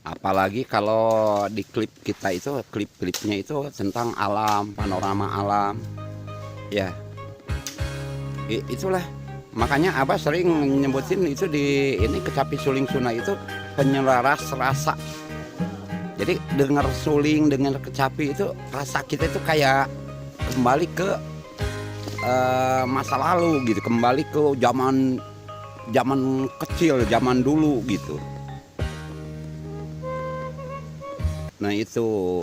Apalagi kalau di klip kita itu, klip-klipnya itu tentang alam, panorama alam. Ya, itulah. Makanya Abah sering nyebutin itu di ini kecapi suling Sunda itu penyelaras rasa. Jadi dengar suling, dengar kecapi itu rasa kita itu kayak kembali ke masa lalu gitu, kembali ke zaman zaman kecil, zaman dulu gitu. Nah itu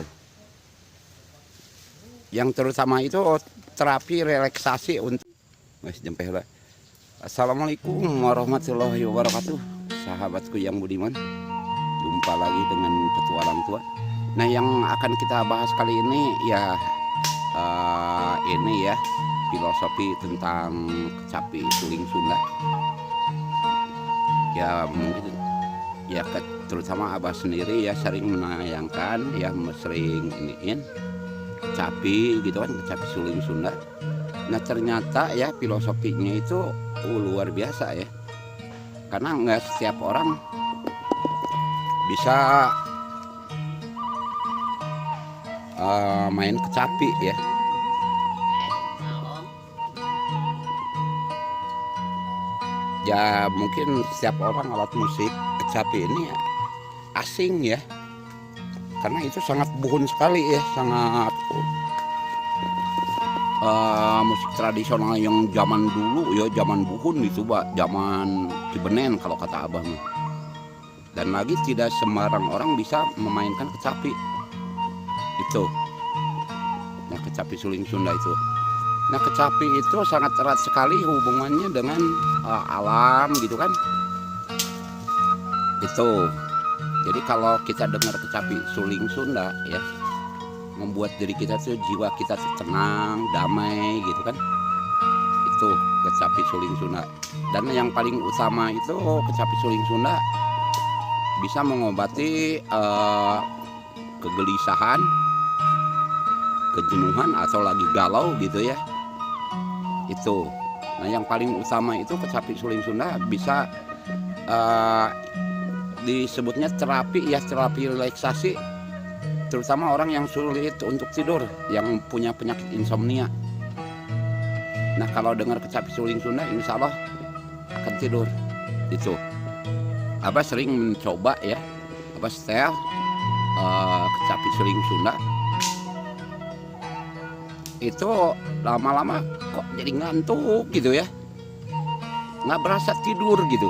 yang terutama itu terapi relaksasi untuk Mas jempeh lah. Assalamualaikum warahmatullahi wabarakatuh. Sahabatku yang budiman, jumpa lagi dengan petualang tua. Nah yang akan kita bahas kali ini ya ini ya filosofi tentang kecapi suling Sunda. Ya mungkin ya terutama Abah sendiri ya sering menayangkan ya sering iniin kecapi gitu kan, kecapi suling Sunda. Nah ternyata ya filosofinya itu luar biasa ya, karena nggak setiap orang bisa main kecapi ya. Ya mungkin setiap orang alat musik kecapi ini asing ya, karena itu sangat buhun sekali ya, sangat musik tradisional yang zaman dulu ya, zaman buhun itu zaman Cibenen kalau kata abah mah. Dan lagi tidak sembarang orang bisa memainkan kecapi itu. Nah kecapi suling Sunda itu. Nah kecapi itu sangat erat sekali hubungannya dengan alam gitu kan. Itu. Jadi kalau kita dengar kecapi suling Sunda ya, membuat diri kita tuh, jiwa kita tuh tenang, damai gitu kan. Itu kecapi suling Sunda. Dan yang paling utama itu kecapi suling Sunda bisa mengobati kegelisahan, kejenuhan atau lagi galau gitu ya. Itu. Nah yang paling utama itu kecapi suling Sunda bisa disebutnya terapi ya, terapi relaksasi, terutama orang yang sulit untuk tidur, yang punya penyakit insomnia. Nah kalau dengar kecapi suling Sunda insya Allah akan tidur. Itu Abah sering mencoba ya, Abah setel kecapi suling Sunda. Itu lama-lama kok jadi ngantuk gitu ya, nggak berasa tidur gitu.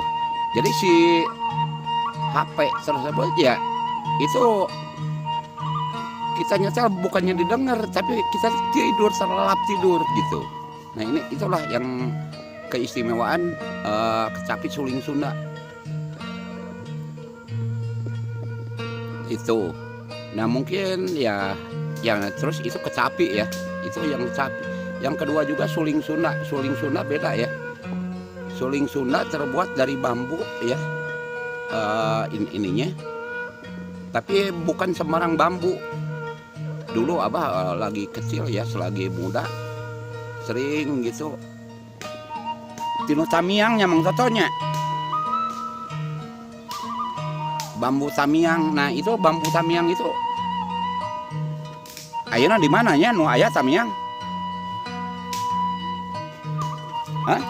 Jadi si HP tersebut ya itu kita nyetel bukannya didengar, tapi kita tidur, terlelap tidur gitu. Nah ini itulah yang keistimewaan kecapi suling Sunda itu. Nah mungkin ya terus itu kecapi ya, itu yang kecapi. Yang kedua juga suling Sunda. Suling Sunda beda ya. Suling Sunda terbuat dari bambu ya, ininya. Tapi bukan sembarang bambu. Dulu Abah lagi kecil ya, selagi muda sering gitu tinu tamiang nyamang totonya, bambu tamiang. Nah itu bambu tamiang itu ayeuna di mananya nu aya tamiang? Hah?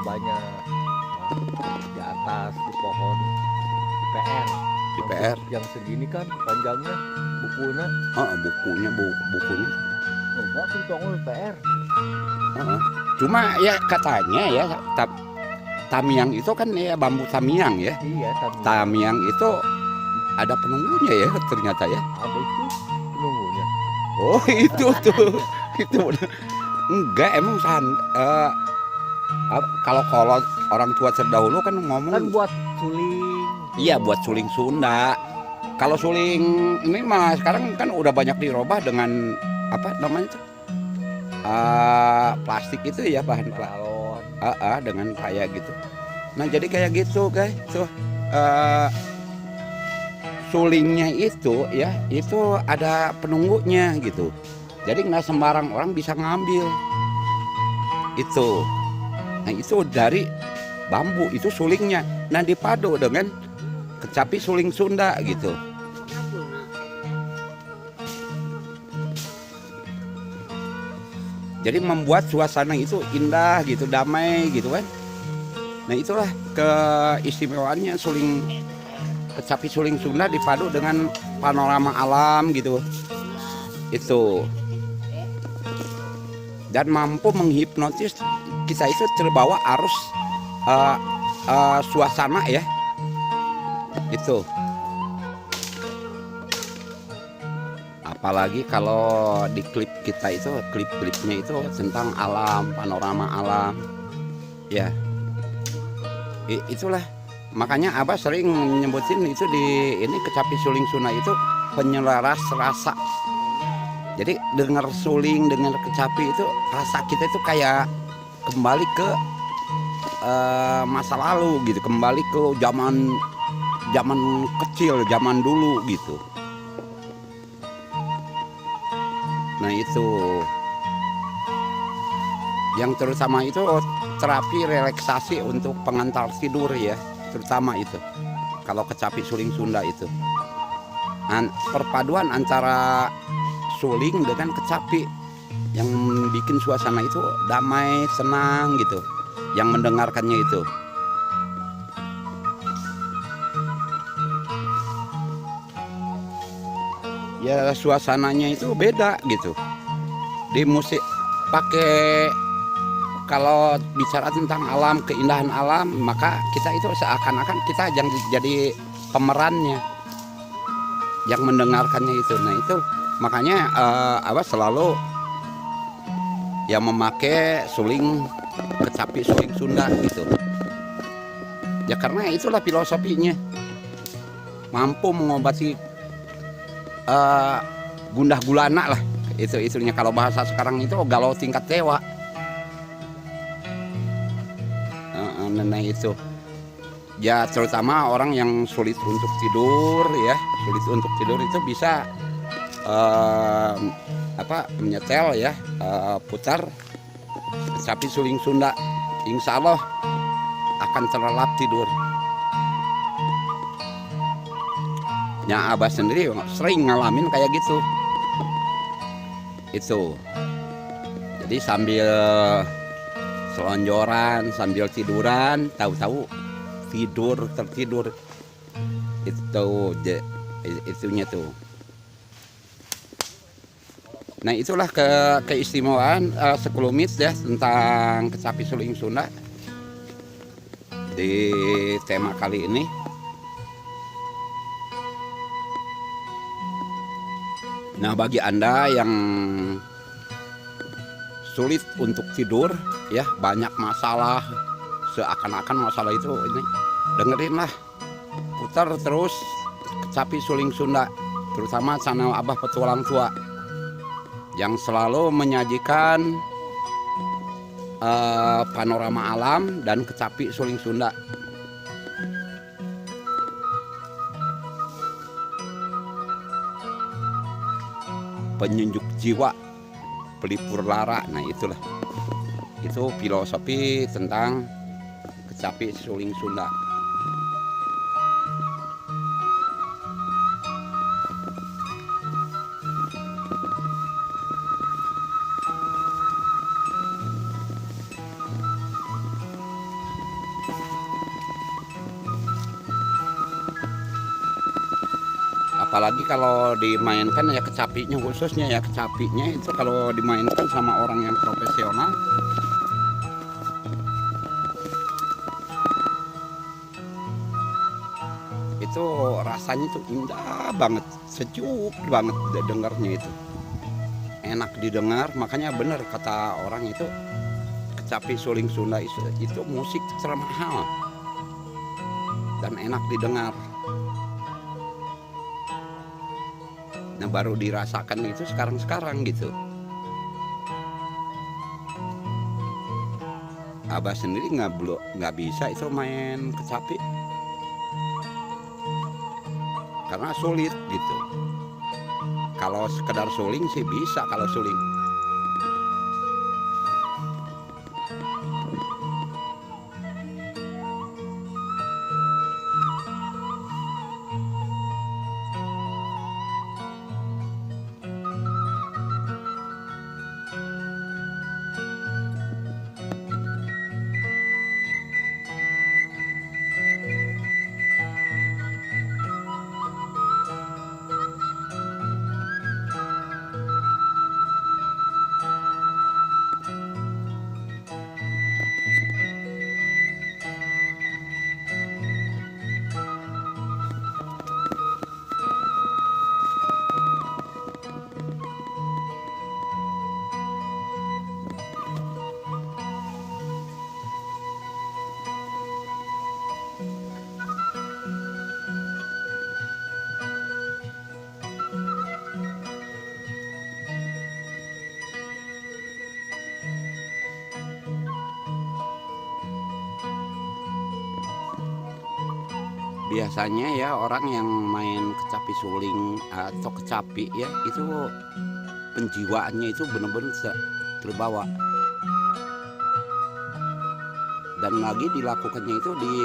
Banyak di atas di pohon PR Di PR. yang segini kan panjangnya bukunya. Bukunya bukunya. Enggak tuh tongol PR. Cuma ya katanya ya tamiang itu kan ya bambu tamiang ya. Iya, Tamiang itu ada penunggunya ya ternyata ya. ada itu penunggunya. Oh itu tuh itu enggak emang kalau orang tua terdahulu kan ngomong Kan buat suling. iya buat suling Sunda. Kalau suling ini mah sekarang kan udah banyak dirubah dengan apa namanya tuh plastik itu ya, bahan Balon. dengan kayak gitu. Nah jadi kayak gitu guys tuh, eh, sulingnya itu ya itu ada penunggunya gitu, jadi nggak sembarang orang bisa ngambil itu. Nah itu dari bambu itu sulingnya, nah dipadu dengan kecapi suling Sunda gitu. Jadi membuat suasana itu indah gitu, damai gitu kan. Nah itulah keistimewaannya kecapi suling Sunda dipadu dengan panorama alam gitu. Itu. Dan mampu menghipnotis kita itu terbawa arus suasana ya. Itu. Apalagi kalau di klip kita itu, klip-klipnya itu tentang alam, panorama alam. Ya. Itulah. Makanya Abah sering nyebutin itu di ini kecapi suling Sunda itu penyelaras rasa. Jadi dengar suling, dengar kecapi itu rasa kita itu kayak kembali ke masa lalu gitu, kembali ke zaman kecil, zaman dulu gitu. Nah itu yang terutama itu terapi relaksasi untuk pengantar tidur ya, terutama itu kalau kecapi suling Sunda itu perpaduan antara suling dengan kecapi yang bikin suasana itu damai, senang gitu yang mendengarkannya itu. Ya suasananya itu beda gitu. Di musik pakai, kalau bicara tentang alam, keindahan alam, maka kita itu seakan-akan kita yang jadi pemerannya yang mendengarkannya itu. Nah itu makanya Abah selalu yang memakai suling kecapi suling Sunda gitu. Ya karena itulah filosofinya, mampu mengobati gundah gulana lah itunya, kalau bahasa sekarang itu galau tingkat dewa. Nah itu ya terutama orang yang sulit untuk tidur ya, sulit untuk tidur itu bisa menyetel ya, putar kecapi suling Sunda, insya Allah akan terlelap tidur. Ya Abah sendiri sering ngalamin kayak gitu. Itu. Jadi sambil selonjoran, sambil tiduran, tahu-tahu tertidur. Itunya tuh. Nah itulah keistimewaan sekelumit ya tentang kecapi suling Sunda di tema kali ini. Nah bagi Anda yang sulit untuk tidur ya, banyak masalah, seakan-akan masalah itu ini, dengerinlah, putar terus kecapi suling Sunda, terutama channel Abah Petualang Tua yang selalu menyajikan panorama alam dan kecapi suling Sunda. Penyejuk jiwa, pelipur lara. Nah itulah, itu filosofi tentang kecapi suling Sunda. Apalagi kalau dimainkan ya kecapinya, khususnya ya kecapinya itu kalau dimainkan sama orang yang profesional itu rasanya tuh indah banget, sejuk banget dengarnya itu, enak didengar. Makanya bener kata orang itu kecapi suling Sunda itu musik termahal dan enak didengar. Nah baru dirasakan itu sekarang gitu. Abah sendiri nggak bisa itu main kecapi karena sulit gitu. Kalau sekedar suling sih bisa kalau suling. Biasanya ya orang yang main kecapi suling atau kecapi ya itu penjiwaannya itu benar-benar terbawa, dan lagi dilakukannya itu di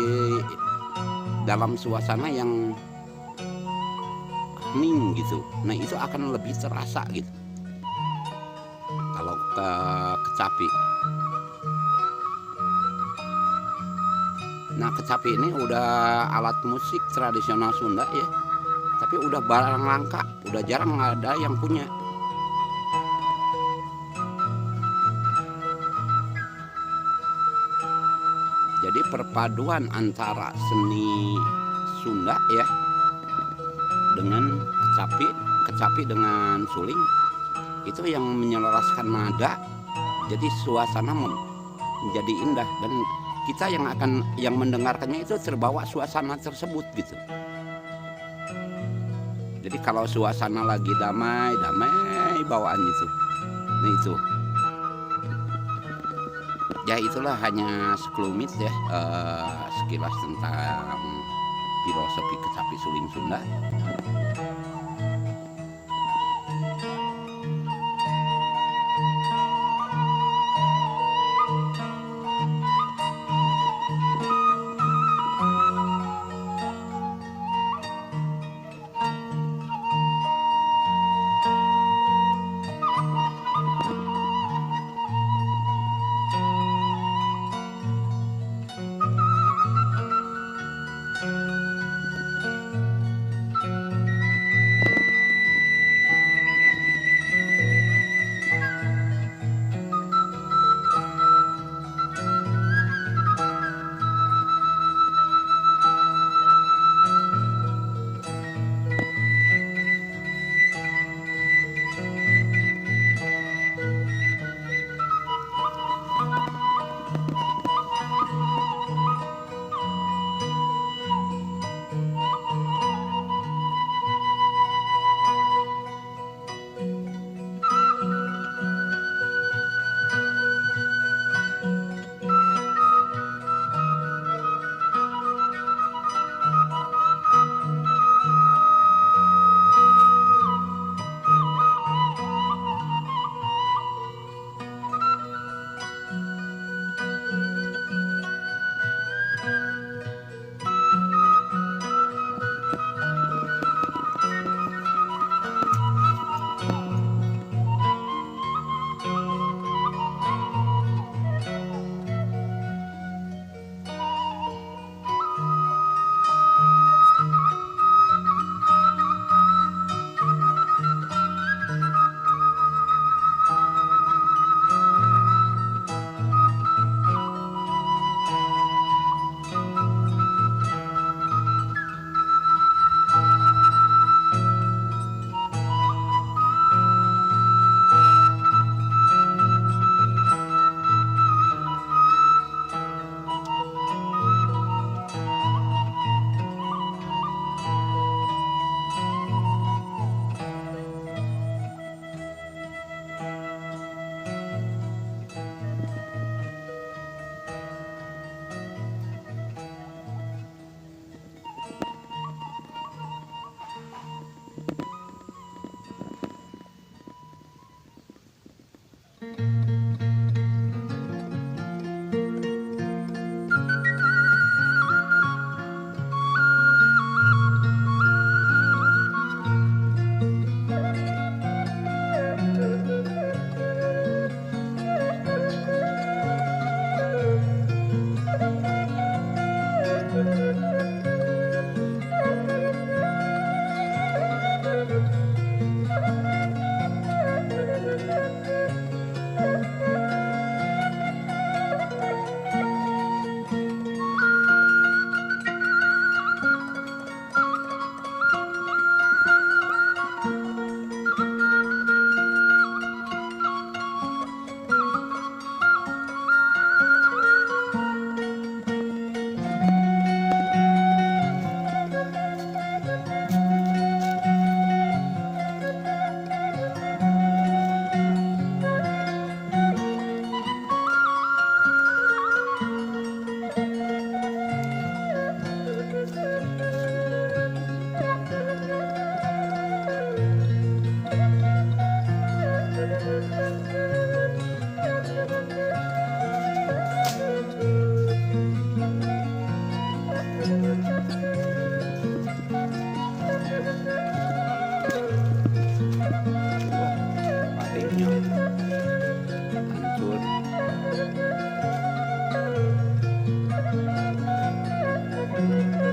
dalam suasana yang hening gitu. Nah itu akan lebih terasa gitu kalau ke kecapi. Nah kecapi ini udah alat musik tradisional Sunda ya, tapi udah barang langka, udah jarang ada yang punya. Jadi perpaduan antara seni Sunda ya dengan kecapi dengan suling itu yang menyelaraskan nada, jadi suasana menjadi indah dan kita yang mendengarkannya itu terbawa suasana tersebut gitu. Jadi kalau suasana lagi damai bawaan itu. Nah itu. Ya itulah hanya sekelumit ya sekilas tentang filosofi kecapi suling Sunda.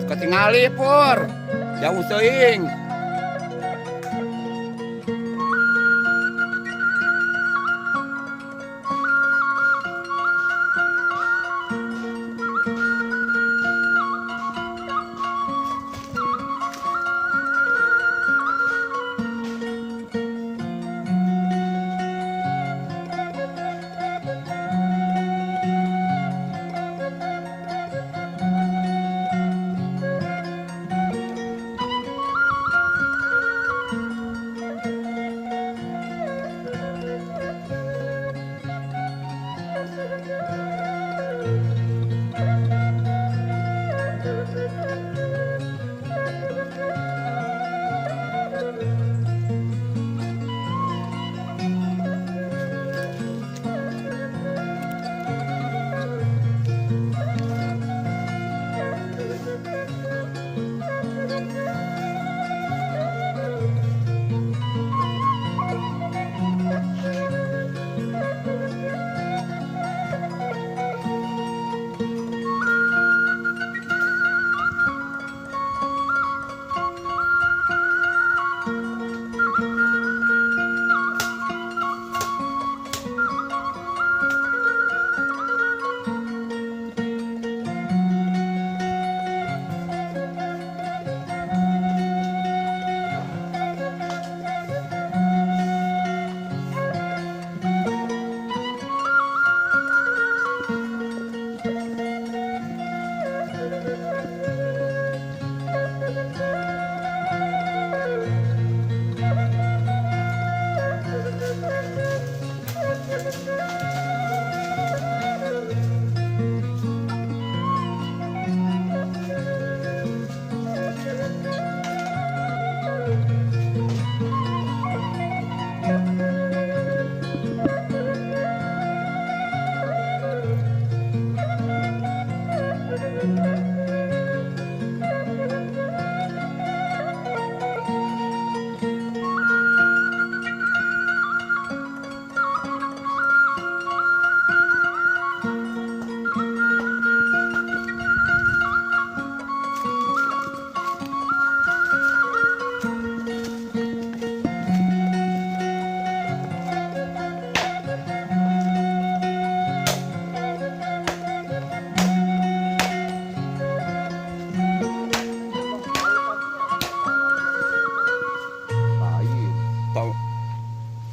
ketingali Pur. Jauh teuing.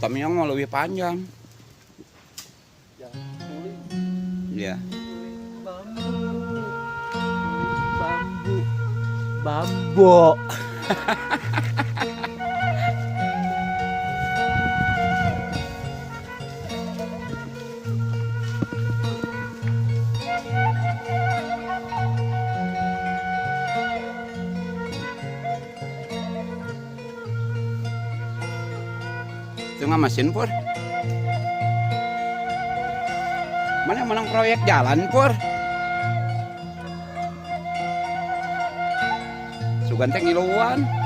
Tamiang mau lebih panjang. Yang suling. Iya. Bambu. Bambu. Itu nggak mesin Pur. Mana yang menang proyek jalan Pur? Sugante ngiluan.